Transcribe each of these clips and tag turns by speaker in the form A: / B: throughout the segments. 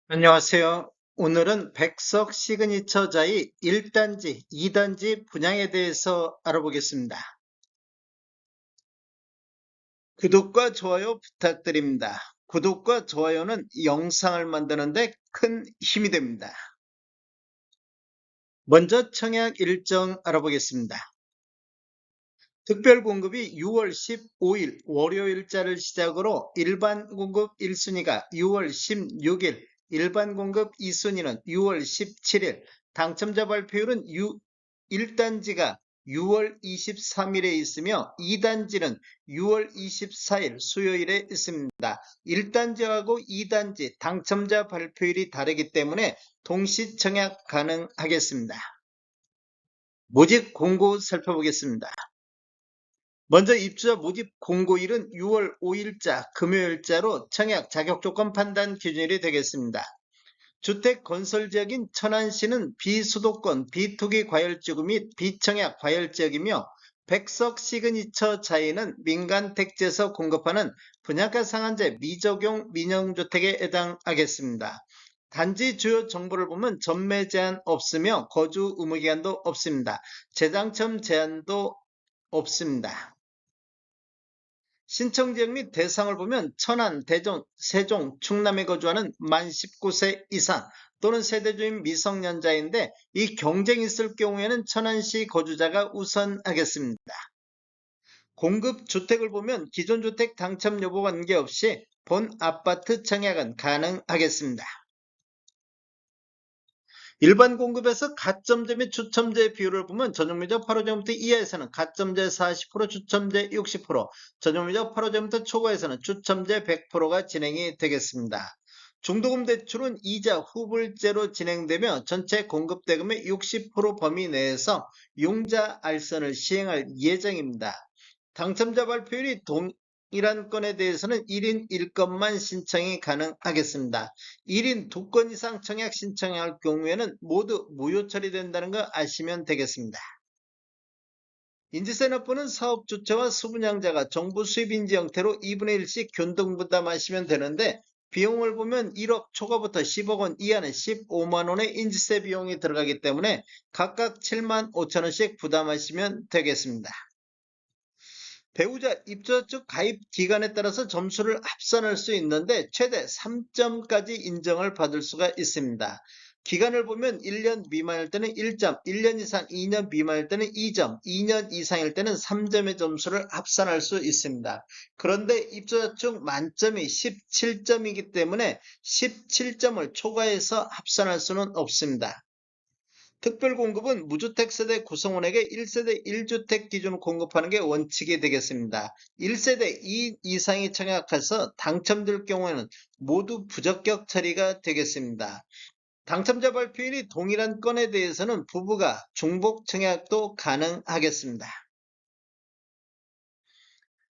A: 안녕하세요. 오늘은 백석 시그니처자의 1단지, 2단지 분양에 대해서 알아보겠습니다. 구독과 좋아요 부탁드립니다. 구독과 좋아요는 영상을 만드는데 큰 힘이 됩니다. 먼저 청약 일정 알아보겠습니다. 특별 공급이 6월 15일 월요일자를 시작으로 일반 공급 1순위가 6월 16일, 일반 공급 2순위는 6월 17일, 당첨자 발표율은 1단지가 6월 23일에 있으며 2단지는 6월 24일 수요일에 있습니다. 1단지하고 2단지 당첨자 발표율이 다르기 때문에 동시 청약 가능하겠습니다. 모집 공고 살펴보겠습니다. 먼저 입주자 모집 공고일은 6월 5일자 금요일자로 청약 자격조건 판단 기준일이 되겠습니다. 주택 건설 지역인 천안시는 비수도권 비투기 과열지구 및 비청약 과열지역이며 백석 시그니처 자이는 민간 택지에서 공급하는 분양가 상한제 미적용 민영주택에 해당하겠습니다. 단지 주요 정보를 보면 전매 제한 없으며 거주 의무 기간도 없습니다. 재당첨 제한도 없습니다. 신청 지역 및 대상을 보면 천안, 대전, 세종, 충남에 거주하는 만 19세 이상 또는 세대주인 미성년자인데 이 경쟁이 있을 경우에는 천안시 거주자가 우선하겠습니다. 공급 주택을 보면 기존 주택 당첨 여부 관계없이 본 아파트 청약은 가능하겠습니다. 일반 공급에서 가점제 및 추첨제 비율을 보면 전용면적 8호제곱미터 이하에서는 가점제 40%, 추첨제 60%, 전용면적 8호제곱미터 초과에서는 추첨제 100%가 진행이 되겠습니다. 중도금 대출은 이자 후불제로 진행되며 전체 공급대금의 60% 범위 내에서 융자 알선을 시행할 예정입니다. 당첨자 발표율이 동일한 건에 대해서는 1인 1건만 신청이 가능하겠습니다. 1인 2건 이상 청약 신청할 경우에는 모두 무효 처리된다는 거 아시면 되겠습니다. 인지세 납부는 사업 주체와 수분양자가 정부 수입인지 형태로 2분의 1씩 균등 부담하시면 되는데 비용을 보면 1억 초과부터 10억 원 이하는 15만 원의 인지세 비용이 들어가기 때문에 각각 7만 5천 원씩 부담하시면 되겠습니다. 배우자 입주자 측 가입 기간에 따라서 점수를 합산할 수 있는데 최대 3점까지 인정을 받을 수가 있습니다. 기간을 보면 1년 미만일 때는 1점, 1년 이상 2년 미만일 때는 2점, 2년 이상일 때는 3점의 점수를 합산할 수 있습니다. 그런데 입주자 측 만점이 17점이기 때문에 17점을 초과해서 합산할 수는 없습니다. 특별공급은 무주택 세대 구성원에게 1세대 1주택 기준 공급하는 게 원칙이 되겠습니다. 1세대 2 이상이 청약해서 당첨될 경우에는 모두 부적격 처리가 되겠습니다. 당첨자 발표일이 동일한 건에 대해서는 부부가 중복 청약도 가능하겠습니다.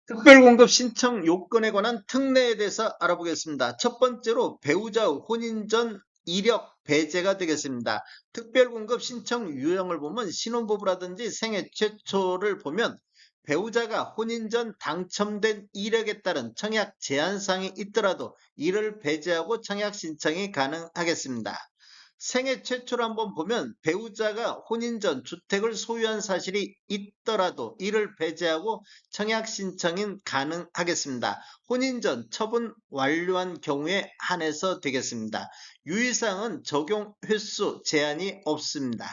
A: 특별공급 신청 요건에 관한 특례에 대해서 알아보겠습니다. 첫 번째로 배우자 혼인 전 이력 배제가 되겠습니다. 특별공급 신청 유형을 보면 신혼부부라든지 생애 최초를 보면 배우자가 혼인 전 당첨된 이력에 따른 청약 제한사항이 있더라도 이를 배제하고 청약 신청이 가능하겠습니다. 생애 최초로 한번 보면 배우자가 혼인 전 주택을 소유한 사실이 있더라도 이를 배제하고 청약 신청은 가능하겠습니다. 혼인 전 처분 완료한 경우에 한해서 되겠습니다. 유의사항은 적용 횟수 제한이 없습니다.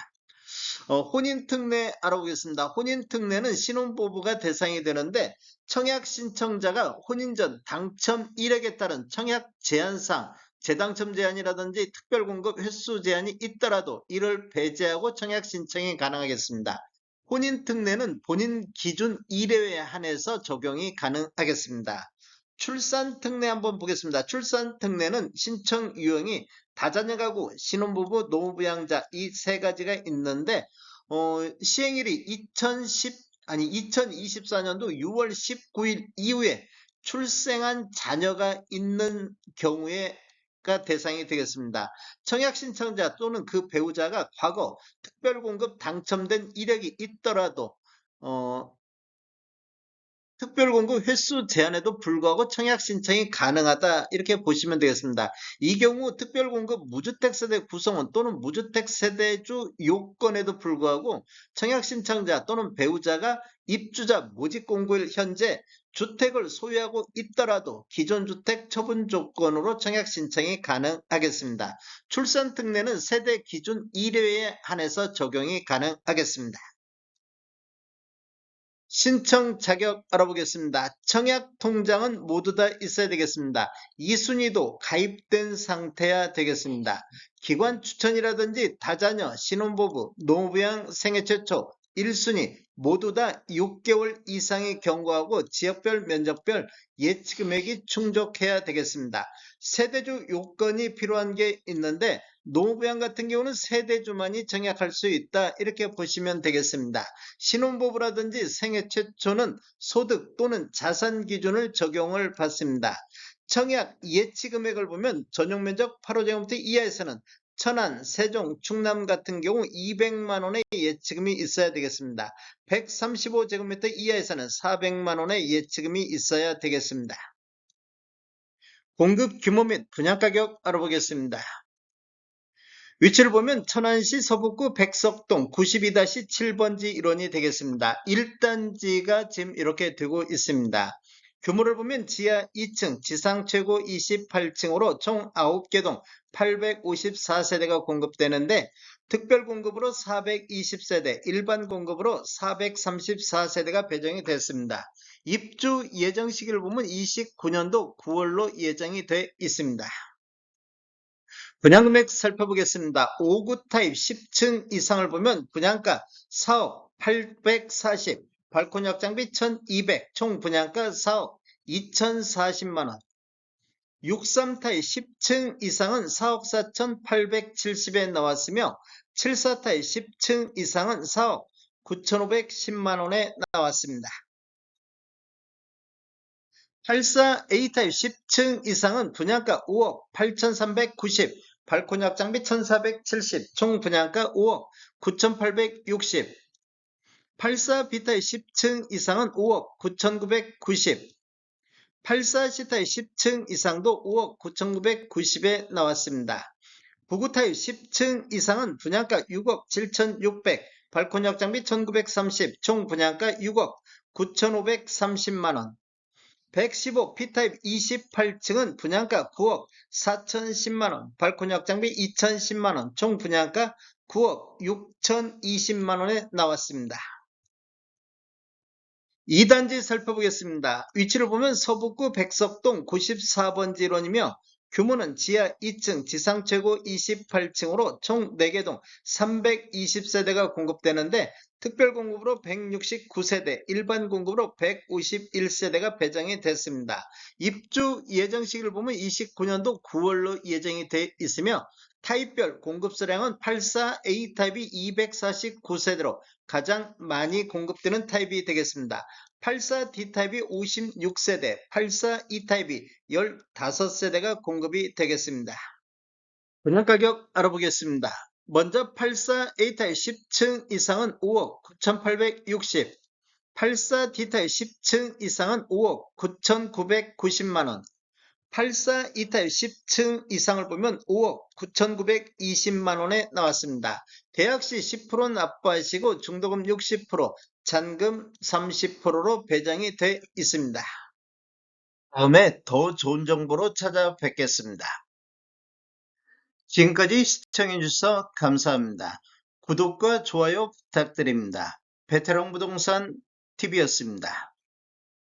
A: 혼인특례 알아보겠습니다. 혼인특례는 신혼부부가 대상이 되는데 청약 신청자가 혼인 전 당첨 이력에 따른 청약 제한상 재당첨 제한이라든지 특별공급 횟수 제한이 있더라도 이를 배제하고 청약 신청이 가능하겠습니다. 혼인특례는 본인 기준 이래에 한해서 적용이 가능하겠습니다. 출산특례 한번 보겠습니다. 출산특례는 신청 유형이 다자녀 가구, 신혼부부, 노부양자 이 세 가지가 있는데 시행일이 2024년도 6월 19일 이후에 출생한 자녀가 있는 경우에가 대상이 되겠습니다. 청약 신청자 또는 그 배우자가 과거 특별공급 당첨된 이력이 있더라도 특별공급 횟수 제한에도 불구하고 청약 신청이 가능하다 이렇게 보시면 되겠습니다. 이 경우 특별공급 무주택세대 구성원 또는 무주택세대주 요건에도 불구하고 청약 신청자 또는 배우자가 입주자 모집 공고일 현재 주택을 소유하고 있더라도 기존 주택 처분 조건으로 청약 신청이 가능하겠습니다. 출산 특례는 세대 기준 1회에 한해서 적용이 가능하겠습니다. 신청 자격 알아보겠습니다. 청약 통장은 모두 다 있어야 되겠습니다. 이순위도 가입된 상태야 되겠습니다. 기관 추천이라든지 다자녀, 신혼부부, 노부양 생애 최초, 1순위 모두 다 6개월 이상의 경과하고 지역별 면적별 예치금액이 충족해야 되겠습니다. 세대주 요건이 필요한 게 있는데 노부양 같은 경우는 세대주만이 청약할 수 있다 이렇게 보시면 되겠습니다. 신혼부부라든지 생애 최초는 소득 또는 자산 기준을 적용을 받습니다. 청약 예치금액을 보면 전용면적 8호제곱미터 이하에서는 천안, 세종, 충남 같은 경우 200만원의 예치금이 있어야 되겠습니다. 135제곱미터 이하에서는 400만원의 예치금이 있어야 되겠습니다. 공급 규모 및 분양가격 알아보겠습니다. 위치를 보면 천안시 서북구 백석동 92-7번지 일원이 되겠습니다. 1단지가 지금 이렇게 되고 있습니다. 규모를 보면 지하 2층, 지상 최고 28층으로 총 9개 동 854세대가 공급되는데 특별 공급으로 420세대, 일반 공급으로 434세대가 배정이 됐습니다. 입주 예정 시기를 보면 29년도 9월로 예정이 돼 있습니다. 분양금액 살펴보겠습니다. 5구 타입 10층 이상을 보면 분양가 4억 840, 발코니 확장비 1200, 총 분양가 4억 2040만원. 63 타입 10층 이상은 4억 4870에 나왔으며 74 타입 10층 이상은 4억 9510만원에 나왔습니다. 84 A타입 10층 이상은 분양가 5억 8390, 발코니 확장비 1470, 총 분양가 5억 9860. 84 B타입 10층 이상은 5억 9990, 84 C타입 10층 이상도 5억 9990에 나왔습니다. 99 타입 10층 이상은 분양가 6억 7600, 발코니 확장비 1930, 총 분양가 6억 9530만원. 115 P타입 28층은 분양가 9억 4010만원, 발코니 확장비 2010만원, 총 분양가 9억 6020만원에 나왔습니다. 2단지 살펴보겠습니다. 위치를 보면 서북구 백석동 94번지 일원이며 규모는 지하 2층, 지상 최고 28층으로 총 4개 동 320세대가 공급되는데 특별 공급으로 169세대, 일반 공급으로 151세대가 배정이 됐습니다. 입주 예정 시기를 보면 29년도 9월로 예정이 돼 있으며 타입별 공급수량은 84A 타입이 249세대로 가장 많이 공급되는 타입이 되겠습니다. 84D 타입이 56세대, 84E 타입이 15세대가 공급이 되겠습니다. 분양가격 알아보겠습니다. 먼저 84A 타입 10층 이상은 5억 9860, 84D 타입 10층 이상은 5억 9990만원, 84 E타입 10층 이상을 보면 5억 9920만원에 나왔습니다. 대학시 10% 납부하시고 중도금 60%, 잔금 30%로 배정이 돼 있습니다. 다음에 더 좋은 정보로 찾아뵙겠습니다. 지금까지 시청해주셔서 감사합니다. 구독과 좋아요 부탁드립니다. 베테랑 부동산 TV였습니다.